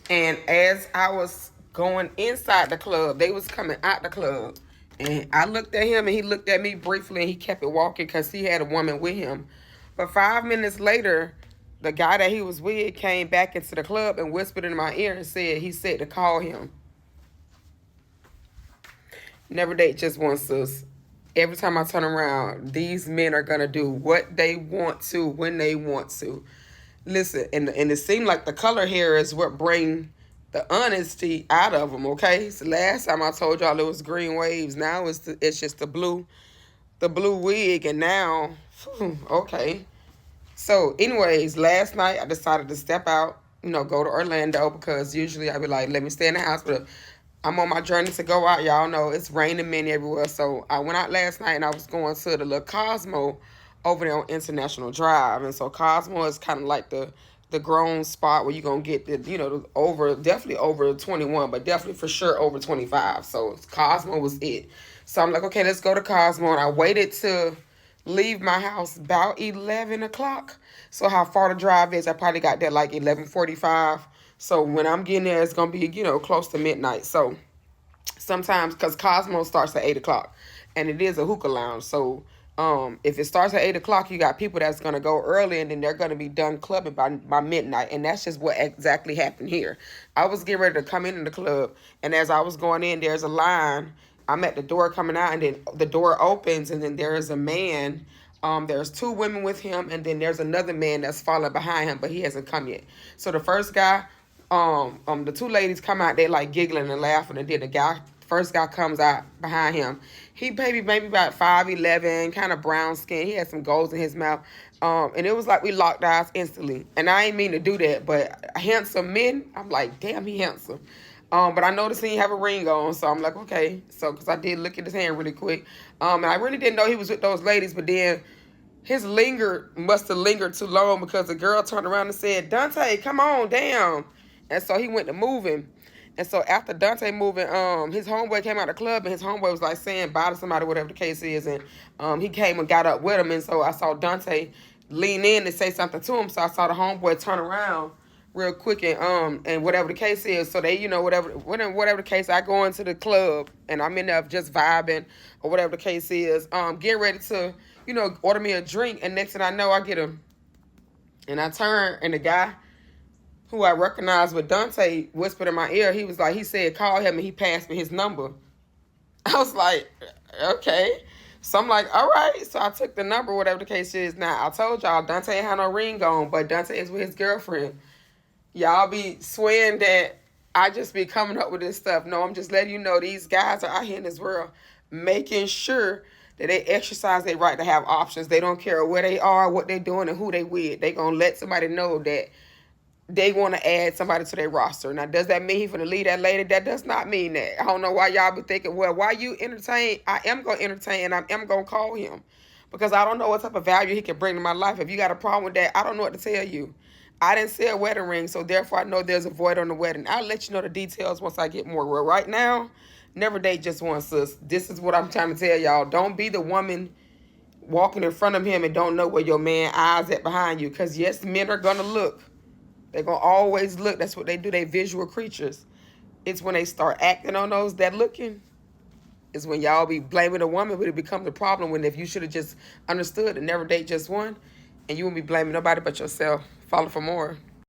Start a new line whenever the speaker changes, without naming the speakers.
And as I was going inside the club, they was coming out the club. And I looked at him and he looked at me briefly and he kept it walking because he had a woman with him. But 5 minutes later, the guy that he was with came back into the club and whispered in my ear and said, he said to call him. Never date just one, sis. Every time I turn around, these men are going to do what they want to when they want to. Listen, and it seemed like the color hair is what bring the honesty out of them, okay? So last time I told y'all it was green waves. Now it's just the blue wig, and now, okay. So, anyways, last night I decided to step out, go to Orlando because usually I'd be like, let me stay in the house, but I'm on my journey to go out. Y'all know it's raining men everywhere. So I went out last night and I was going to the little Cosmo over there on International Drive. And so Cosmo is kind of like the grown spot where you're going to get definitely over 21, but definitely for sure over 25. So Cosmo was it. So I'm like, okay, let's go to Cosmo. And I waited to leave my house about 11 o'clock. So how far the drive is, I probably got there like 11:45. So when I'm getting there, it's going to be, close to midnight. So sometimes, because Cosmo starts at 8 o'clock, and it is a hookah lounge. So if it starts at 8 o'clock, you got people that's going to go early, and then they're going to be done clubbing by midnight. And that's just what exactly happened here. I was getting ready to come in the club, and as I was going in, there's a line. I'm at the door coming out, and then the door opens, and then there is a man. There's two women with him, and then there's another man that's following behind him, but he hasn't come yet. So the first guy, the two ladies come out, they like giggling and laughing, and then first guy comes out behind him. He maybe about 5'11", kind of brown skin. He had some golds in his mouth. And it was like we locked eyes instantly. And I ain't mean to do that, but handsome men, I'm like, damn, he handsome. But I noticed he didn't have a ring on, so I'm like, okay. So, because I did look at his hand really quick. And I really didn't know he was with those ladies, but then his must have lingered too long because the girl turned around and said, Dante, come on down. And so he went to moving. And so after Dante moving, his homeboy came out of the club, and his homeboy was like saying bye to somebody, whatever the case is. And he came and got up with him. And so I saw Dante lean in and say something to him. So I saw the homeboy turn around real quick and whatever the case is. So they, whatever the case, I go into the club and I'm in there just vibing or whatever the case is, getting ready to, order me a drink. And next thing I know, I get him. And I turn, and the guy who I recognized with Dante whispered in my ear. He said, call him, and he passed me his number. I was like, okay. So I'm like, all right. So I took the number, whatever the case is. Now, I told y'all, Dante ain't had no ring on, but Dante is with his girlfriend. Y'all be swearing that I just be coming up with this stuff. No, I'm just letting you know these guys are out here in this world making sure that they exercise their right to have options. They don't care where they are, what they're doing, and who they with. They gonna let somebody know that they want to add somebody to their roster. Now, does that mean he's going to leave that lady? That does not mean that. I don't know why y'all be thinking, well, why you entertain? I am going to entertain, and I am going to call him because I don't know what type of value he can bring to my life. If you got a problem with that, I don't know what to tell you. I didn't say a wedding ring, so therefore I know there's a void on the wedding. I'll let you know the details once I get more. Well, right now, never date just one, sis. This is what I'm trying to tell y'all. Don't be the woman walking in front of him and don't know where your man eyes at behind you, because yes, men are going to look. They're going to always look. That's what they do. They visual creatures. It's when they start acting on those that looking, is when y'all be blaming a woman, but it becomes a problem when if you should have just understood and never date just one, and you won't be blaming nobody but yourself. Follow for more.